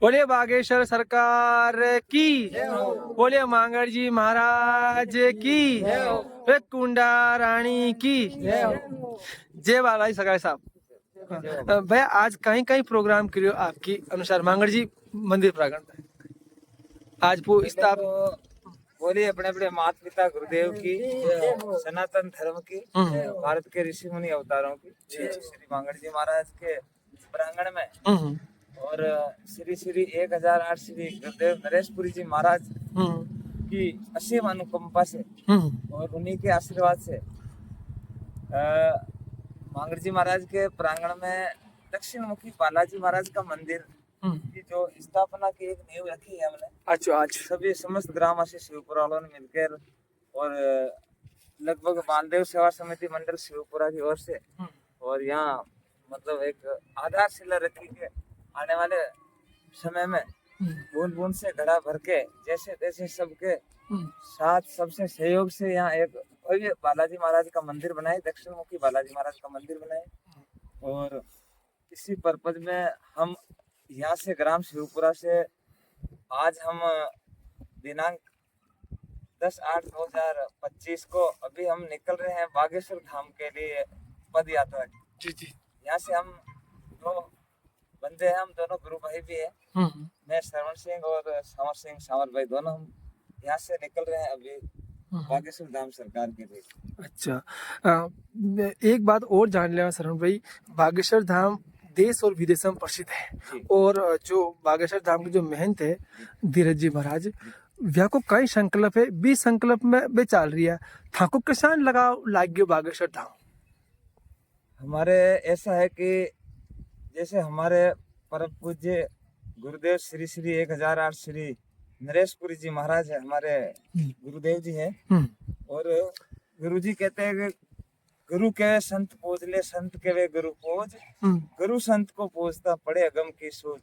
बोलिए बागेश्वर सरकार की, बोलिए मांगड़ जी महाराज की, कुंडा रानी की जय बालाजी सगाई साहब। भैया आज कहीं कहीं प्रोग्राम करियो आपकी अनुसार मांगड़ जी मंदिर प्रांगण में आज वो पहले स्थाप तो बोलिए अपने अपने माता पिता गुरुदेव की, सनातन धर्म की, भारत के ऋषि मुनि अवतारों की, श्री मांगड़ जी महाराज के प्रांगण में और श्री श्री 1008 श्री गुरुदेव नरेशपुरी जी महाराज की असीम अनुकंपा से और उन्हीं के आशीर्वाद से मांगड़ जी महाराज के प्रांगण में दक्षिण मुखी बालाजी महाराज का मंदिर की जो स्थापना की एक नींव रखी है हमने। आज सभी समस्त ग्रामवासी शिवपुरा वालों ने मिलकर और लगभग मालदेव सेवा समिति मंडल शिवपुरा की ओर से और यहाँ मतलब एक आधारशिला रखी के आने वाले समय में बूंद बूंद से घड़ा भर के जैसे तैसे सबके साथ सबसे सहयोग से यहाँ एक भव्य बालाजी महाराज का मंदिर बनाए, दक्षिण मुखी बालाजी महाराज का मंदिर बनाए। और इसी पर्पज में हम यहाँ से ग्राम शिवपुरा से आज हम दिनांक 10/8/2025 को अभी हम निकल रहे हैं बागेश्वर धाम के लिए पद यात्रा की। जी यहाँ से हम दो बंदे हैं, हम दोनों गुरु भाई भी हैं। मैं श्रवण सिंह और सांवर सिंह सांवर भाई दोनों हम यहाँ से निकल रहे हैं अभी बागेश्वर धाम सरकार के लिए। अच्छा एक बात और जान लेना शरण भाई, बागेश्वर धाम देश और विदेश में प्रसिद्ध है और जो बागेश्वर धाम के जो महंत है धीरज जी महाराज व्या को कई संकल्प है 20 संकल्प में वे चाल रही है थाको किसान लगाओ लाग्यो बागेश्वर धाम। हमारे ऐसा है कि जैसे हमारे परम पूज्य गुरुदेव श्री श्री 1008 श्री नरेशपुरी जी महाराज है, हमारे गुरुदेव जी है। और गुरु जी कहते हैं कि गुरु के संत पूज ले, संत के वे गुरु पूज, गुरु संत को पूजता पड़े अगम की सूझ।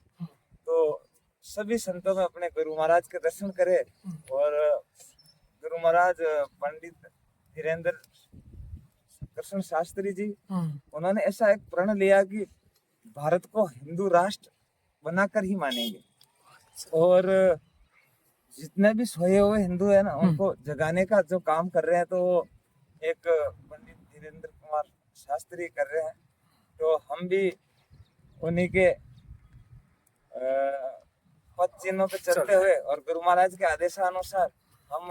तो सभी संतों में अपने गुरु महाराज के दर्शन करे और गुरु महाराज पंडित धीरेन्द्र कृष्ण शास्त्री जी उन्होंने ऐसा एक प्रण लिया कि भारत को हिंदू राष्ट्र बनाकर ही मानेंगे और जितने भी सोए हुए हिंदू है ना उनको जगाने का जो काम कर रहे हैं। तो एक पंडित धीरेन्द्र कुमार शास्त्री कर रहे हैं, तो हम भी उन्हीं के पद चिन्हों पे चलते हुए और गुरु महाराज के आदेशानुसार हम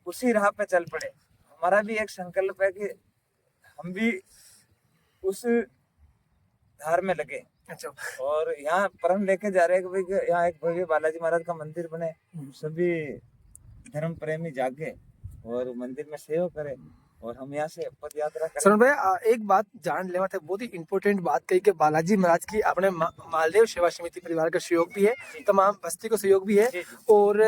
उसी राह पे चल पड़े। हमारा भी एक संकल्प है कि हम भी उस धार में लगे। अच्छा और यहाँ प्रण लेके जा रहे हैं कि भाई यहाँ एक भव्य बालाजी महाराज का मंदिर बने, सभी धर्म प्रेमी जागे और मंदिर में सहयोग करें और हम यहाँ से पद यात्रा करें। शरण भाई एक बात जान लेवा थे, बहुत ही इम्पोर्टेंट बात कही कि बालाजी महाराज की अपने मालदेव सेवा समिति परिवार का सहयोग भी है, तमाम बस्ती को सहयोग भी है और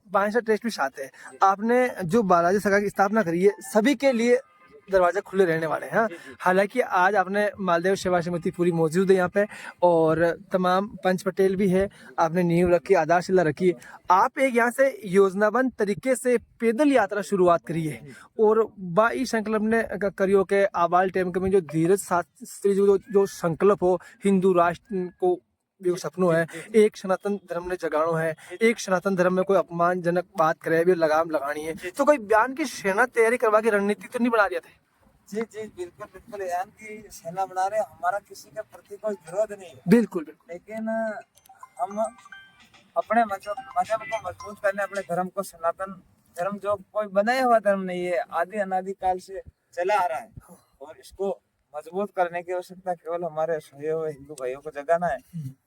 बागेश्वर ट्रस्ट भी साथ है। आपने जो बालाजी सरकार की स्थापना करी है सभी के लिए दरवाजे खुले रहने वाले हैं। हालांकि आज आपने मालदेव सेवा समिति पूरी मौजूद है यहाँ पे और तमाम पंच पटेल भी है, आपने नींव रखी, आधारशिला रखी। आप एक यहाँ से योजनाबद्ध तरीके से पैदल यात्रा शुरुआत करी है और बाई संकल्प ने करियो के आबाल टाइम में जो धीरज शास्त्री जो संकल्प हो हिंदू राष्ट्र को जो सपनों है, एक सनातन धर्म ने जगानो है, एक सनातन धर्म में कोई अपमानजनक बात करे भी लगाम लगानी है, तो कोई बयान की सेना तैयारी करवा की रणनीति तो नहीं बना रहे थे? जी जी बिल्कुल बिल्कुल, बयान की सेना बना रहे। हमारा किसी के प्रति कोई विरोध नहीं है, बिल्कुल बिल्कुल, लेकिन हम अपने मजहब को मजबूत करने, अपने धर्म को, सनातन धर्म जो कोई बनाया हुआ धर्म नहीं है, आदि अनादि काल से चला आ रहा है और इसको मजबूत करने की आवश्यकता केवल हमारे सोए हुए हिंदू भाइयों को जगाना है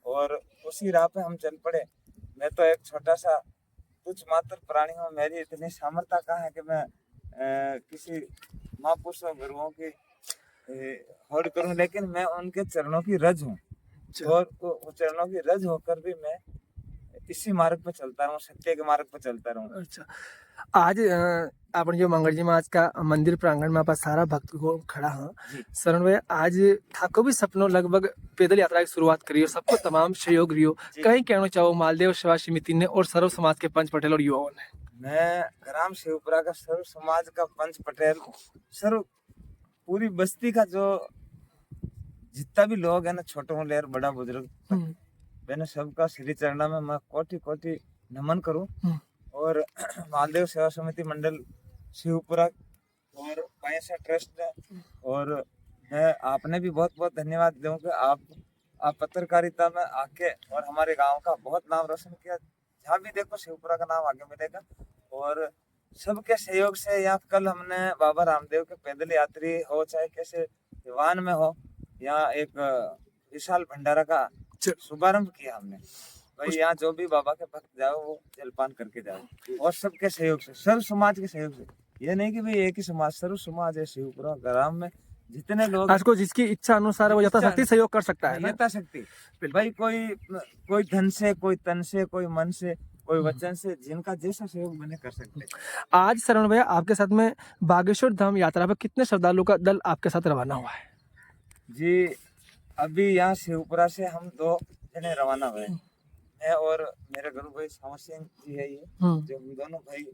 और उसी राह पे हम चल पड़े। मैं तो एक छोटा सा तुच्छ मात्र प्राणी हूँ, मेरी इतनी सामर्थ्य कहाँ है कि मैं किसी महापुरुषों गुरुओं की होड़ करूं, लेकिन मैं उनके चरणों की रज हूँ और चरणों की रज होकर भी मैं इसी मार्ग पे चलता रहूं, सत्य के मार्ग पे चलता रहूं। अच्छा आज आपने जो मंगल जी महाराज का मंदिर प्रांगण में आप सारा भक्त को खड़ा है शरण भाई, आज थाको भी सपनों लगभग पैदल यात्रा की शुरुआत करी हो, सबको तमाम सहयोग रियो, कहीं कहना चाहो मालदेव सेवा समिति ने और सर्व समाज के पंच पटेल और युवाओं ने? मैं ग्राम शिवपुरा का सर्व समाज का पंच पटेल, सर्व पूरी बस्ती का जो जितना भी लोग है ना, छोटो लेर बड़ा बुजुर्ग, मैंने सबका श्री चरणों में मैं कोटि कोटि नमन करूं। हम्म। और मालदेव सेवा समिति मंडल शिवपुरा और पायसा ट्रस्ट और मैं आपने भी बहुत बहुत धन्यवाद दूं कि आप पत्रकारिता में आके और हमारे गांव का बहुत नाम रोशन किया। जहाँ भी देखो शिवपुरा का नाम आगे मिलेगा। और सबके सहयोग से यहाँ कल हमने बाबा रामदेव के पैदल यात्री हो चाहे कैसे वाहन में हो, यहाँ एक विशाल भंडारा का शुभारंभ किया हमने। भाई यहाँ जो भी बाबा के भक्त जाओ वो जलपान करके जाओ और सबके सहयोग से, सर्व समाज के सहयोग से। ये नहीं कि भाई एक ही समाज, सर्व समाज है शिवपुरा ग्राम में जितने लोग आज को जिसकी इच्छा अनुसार वो यथाशक्ति सहयोग कर सकता है ना? यथाशक्ति भाई, कोई धन से, कोई तन से, कोई मन से, कोई वचन से, जिनका जैसा सहयोग मैंने कर सकते हैं। आज शरण भैया आपके साथ में बागेश्वर धाम यात्रा पर कितने श्रद्धालुओं का दल आपके साथ रवाना हुआ है? जी अभी यहाँ शिवपुरा से हम 2 जने रवाना हुए, मैं और मेरे गुरु भाई सावर सिंह जी है ये, जो हम दोनों भाई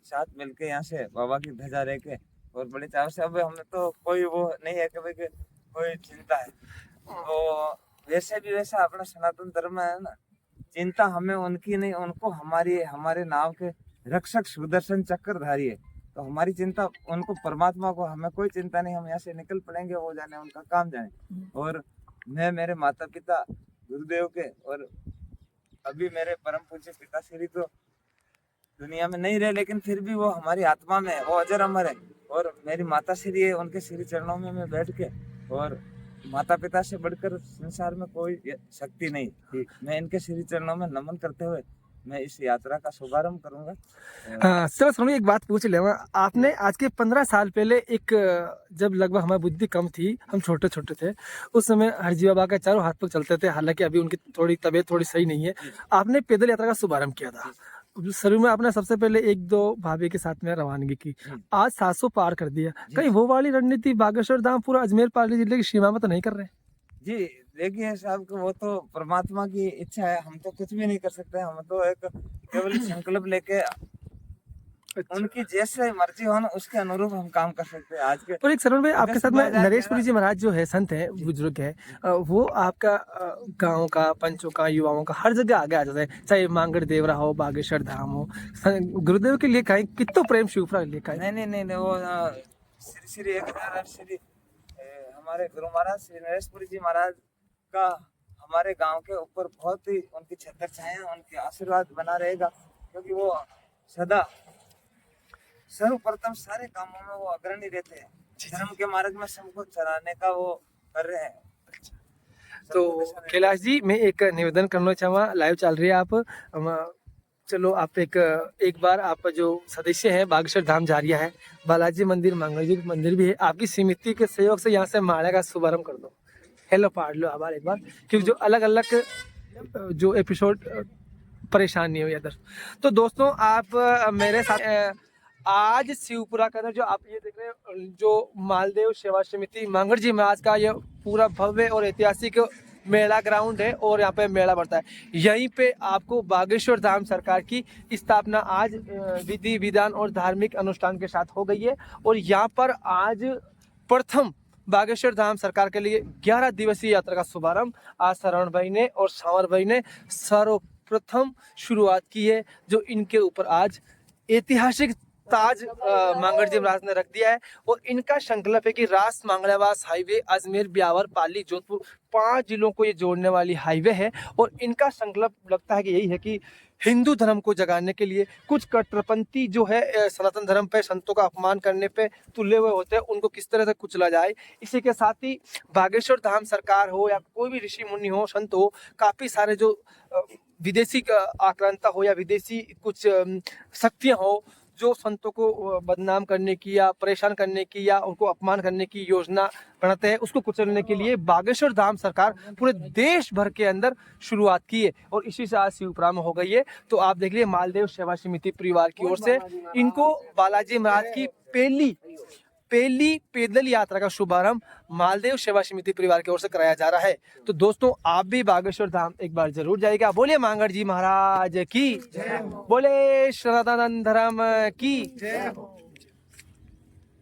साथ मिलके यहाँ से बाबा की ध्वजा रह के और बड़े चाव से। अब हमें तो कोई वो नहीं है कि भाई कोई चिंता है, तो वैसे भी वैसा अपना सनातन धर्म है ना, चिंता हमें उनकी नहीं, उनको हमारे नाव के रक्षक सुदर्शन चक्रधारी है। तो हमारी चिंता उनको, परमात्मा को हमें कोई चिंता नहीं। हम यहाँ से निकल पड़ेंगे, वो जाने उनका काम जाने। और मैं मेरे माता पिता गुरुदेव के, और अभी मेरे परम पूज्य पिताश्री तो दुनिया में नहीं रहे, लेकिन फिर भी वो हमारी आत्मा में है, वो अजर अमर है। और मेरी माता श्री है, उनके श्री चरणों में मैं बैठ के, और माता पिता से बढ़कर संसार में कोई शक्ति नहीं, मैं इनके श्री चरणों में नमन करते हुए मैं इस यात्रा का शुभारंभ करूंगा। चलो सुनिए, एक बात पूछ ले, आपने आज के 15 साल पहले एक, जब लगभग हमारी बुद्धि कम थी, हम छोटे छोटे थे, उस समय हरजी बाबा के चारों हाथ पर चलते थे, हालांकि अभी उनकी थोड़ी तबीयत थोड़ी सही नहीं है। आपने पैदल यात्रा का शुभारंभ किया था, शुरू में आपने सबसे पहले 1-2 भाभी के साथ में रवानगी की, आज 700 पार कर दिया। कहीं वो वाली रणनीति बागेश्वर धाम पूरा अजमेर पाली जिले की सीमा में तो नहीं कर रहे? जी देखिए साहब, वो तो परमात्मा की इच्छा है, हम तो कुछ भी नहीं कर सकते। हम तो एक केवल संकल्प लेके उनकी जैसे मर्जी हो ना उसके अनुरूप हम काम कर सकते हैं। आज के और एक शरण भाई आपके साथ में नरेशपुरी जी महाराज जो है, संत है, बुजुर्ग है, वो आपका गांव का, पंचों का, युवाओं का हर जगह आगे आ जाता है, चाहे मांगड़ देवरा हो, बागेश्वर धाम हो। गुरुदेव के लिए कहीं कितना प्रेम शिवपुरा के लिए कहीं नहीं, वो श्री श्री 1008 श्री हमारे गुरु महाराज श्री नरेशपुरी जी महाराज का हमारे गांव के ऊपर बहुत ही उनकी छत्र छाया, उनके आशीर्वाद बना रहेगा, क्योंकि वो सदा सर्वप्रथम सारे कामों में वो अग्रणी रहते हैं। धर्म के मार्ग में सबको चलाने का वो कर रहे हैं। तो कैलाश जी, मैं एक निवेदन करना चाहूँगा, लाइव चल रही है आप, चलो आप एक बार आप जो सदस्य हैं बागेश्वर धाम जारिया है, बालाजी मंदिर, मंगल जी मंदिर भी है, आपकी समिति के सहयोग से यहाँ से माला का शुभारंभ कर दो। हेलो पाड़ लो आभार एक बार, क्योंकि जो अलग अलग जो एपिसोड परेशान नहीं हो इधर। तो दोस्तों आप मेरे साथ आज शिवपुरा का जो आप ये देख रहे हैं, जो मालदेव सेवा समिति मांगड़ जी महाराज का ये पूरा भव्य और ऐतिहासिक मेला ग्राउंड है, और यहाँ पे मेला बढ़ता है। यहीं पे आपको बागेश्वर धाम सरकार की स्थापना आज विधि विधान और धार्मिक अनुष्ठान के साथ हो गई है। और यहाँ पर आज प्रथम बागेश्वर धाम सरकार के लिए 11 दिवसीय यात्रा का शुभारंभ आज शरण भाई ने और सांवर भाई ने सर्वप्रथम शुरुआत की है, जो इनके ऊपर आज ऐतिहासिक ताज मांगड़ जी महाराज ने रख दिया है। और इनका संकल्प है कि रास मांगड़ावास हाईवे अजमेर, ब्यावर, पाली, जोधपुर 5 जिलों को ये जोड़ने वाली हाईवे है। और इनका संकल्प लगता है कि यही है कि हिंदू धर्म को जगाने के लिए कुछ कट्टरपंथी जो है सनातन धर्म पे, संतों का अपमान करने पे तुले हुए होते हैं, उनको किस तरह से कुचला जाए। इसी के साथ ही बागेश्वर धाम सरकार हो या कोई भी ऋषि मुनि हो, संत हो, काफी सारे जो विदेशी आक्रांता हो या विदेशी कुछ शक्तियां हो, जो संतों को बदनाम करने की या परेशान करने की या उनको अपमान करने की योजना बनाते हैं, उसको कुचलने के लिए बागेश्वर धाम सरकार पूरे देश भर के अंदर शुरुआत की है। और इसी से आज शिवपुरा में हो गई है। तो आप देख लीजिए, मालदेव सेवा समिति परिवार की ओर से इनको बालाजी महाराज की पहली पैदल यात्रा का शुभारंभ मालदेव सेवा समिति परिवार की ओर से कराया जा रहा है। तो दोस्तों आप भी बागेश्वर धाम एक बार जरूर जाइएगा। बोले मांगड़ जी महाराज की, बोले सनातन धर्म की।